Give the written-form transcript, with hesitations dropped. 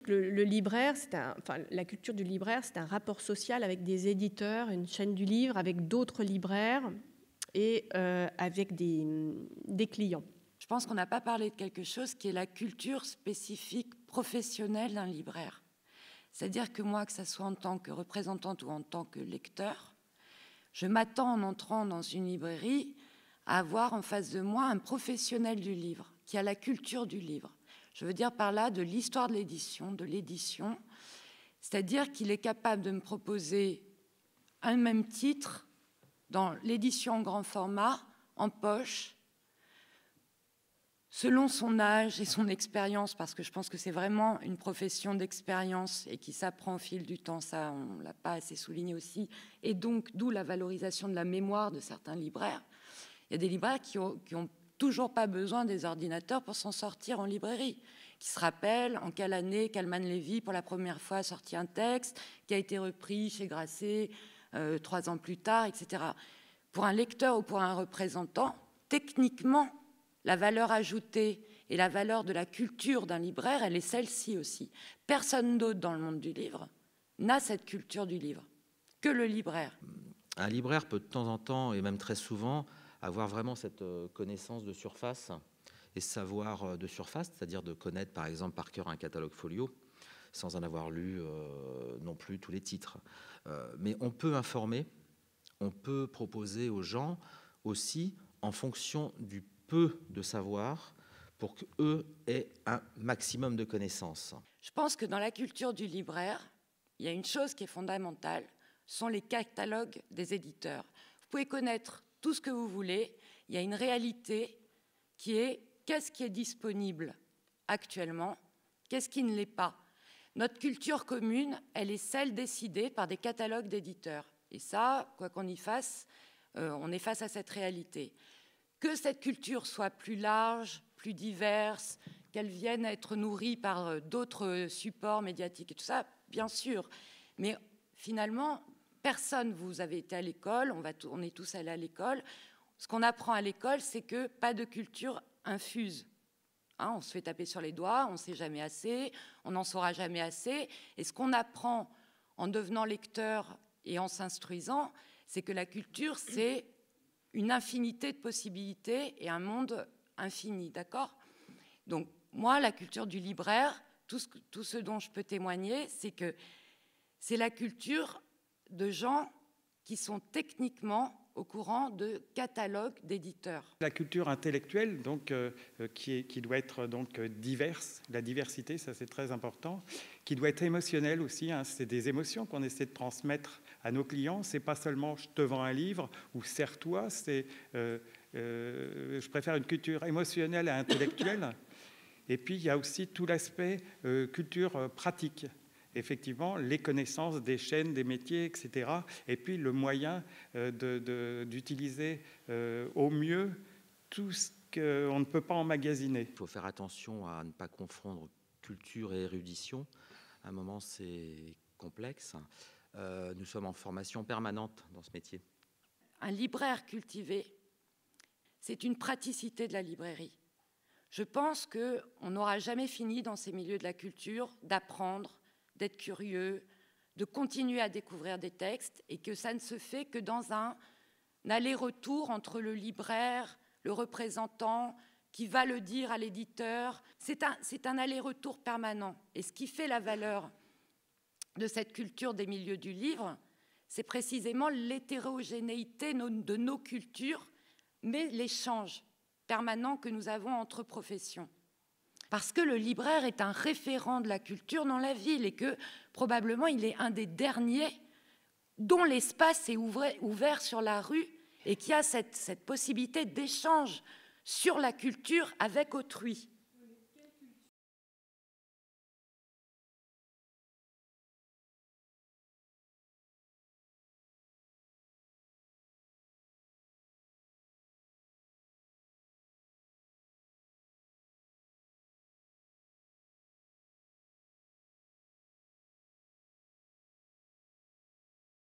Le libraire, la culture du libraire, c'est un rapport social avec des éditeurs, une chaîne du livre, avec d'autres libraires et avec des clients. Je pense qu'on n'a pas parlé de quelque chose qui est la culture spécifique professionnelle d'un libraire. C'est-à-dire que moi, que ce soit en tant que représentante ou en tant que lecteur, je m'attends en entrant dans une librairie à avoir en face de moi un professionnel du livre, qui a la culture du livre. Je veux dire par là de l'histoire de l'édition, c'est-à-dire qu'il est capable de me proposer un même titre dans l'édition en grand format, en poche, selon son âge et son expérience, parce que je pense que c'est vraiment une profession d'expérience et qui s'apprend au fil du temps, ça on ne l'a pas assez souligné aussi, et donc d'où la valorisation de la mémoire de certains libraires. Il y a des libraires qui ont toujours pas besoin des ordinateurs pour s'en sortir en librairie, qui se rappellent en quelle année Kalman Levy pour la première fois a sorti un texte qui a été repris chez Grasset 3 ans plus tard, etc. Pour un lecteur ou pour un représentant, techniquement, la valeur ajoutée et la valeur de la culture d'un libraire, elle est celle-ci aussi. Personne d'autre dans le monde du livre n'a cette culture du livre, que le libraire. Un libraire peut de temps en temps, et même très souvent, avoir vraiment cette connaissance de surface et savoir de surface, c'est-à-dire de connaître par exemple par cœur un catalogue folio, sans en avoir lu non plus tous les titres. Mais on peut informer, on peut proposer aux gens aussi, en fonction du peu de savoir, pour qu'eux aient un maximum de connaissances. Je pense que dans la culture du libraire, il y a une chose qui est fondamentale, sont les catalogues des éditeurs. Vous pouvez connaître tout ce que vous voulez, il y a une réalité qui est qu'est-ce qui est disponible actuellement, qu'est-ce qui ne l'est pas. Notre culture commune, elle est celle décidée par des catalogues d'éditeurs. Et ça, quoi qu'on y fasse, on est face à cette réalité. Que cette culture soit plus large, plus diverse, qu'elle vienne être nourrie par d'autres supports médiatiques et tout ça, bien sûr. Mais finalement, personne, vous avez été à l'école, on est tous allés à l'école. Ce qu'on apprend à l'école, c'est que pas de culture infuse. Hein, on se fait taper sur les doigts, on ne sait jamais assez, on n'en saura jamais assez. Et ce qu'on apprend en devenant lecteur et en s'instruisant, c'est que la culture, c'est une infinité de possibilités et un monde infini, d'accord? Donc, moi, la culture du libraire, tout ce dont je peux témoigner, c'est que c'est la culture de gens qui sont techniquement au courant de catalogues d'éditeurs. La culture intellectuelle, donc, qui doit être donc, diverse, la diversité, ça c'est très important, qui doit être émotionnelle aussi, hein, c'est des émotions qu'on essaie de transmettre à nos clients, c'est pas seulement je te vends un livre ou sers-toi, c'est je préfère une culture émotionnelle et intellectuelle. Et puis il y a aussi tout l'aspect culture pratique. Effectivement, les connaissances des chaînes, des métiers, etc. Et puis le moyen d'utiliser au mieux tout ce qu'on ne peut pas emmagasiner. Il faut faire attention à ne pas confondre culture et érudition. À un moment, c'est complexe. Nous sommes en formation permanente dans ce métier. Un libraire cultivé, c'est une praticité de la librairie. Je pense qu'on n'aura jamais fini dans ces milieux de la culture d'apprendre, d'être curieux, de continuer à découvrir des textes et que ça ne se fait que dans un aller-retour entre le libraire, le représentant, qui va le dire à l'éditeur. C'est un aller-retour permanent. Et ce qui fait la valeur de cette culture des milieux du livre, c'est précisément l'hétérogénéité de nos cultures, mais l'échange permanent que nous avons entre professions. Parce que le libraire est un référent de la culture dans la ville et que probablement il est un des derniers dont l'espace est ouvert sur la rue et qui a cette possibilité d'échange sur la culture avec autrui.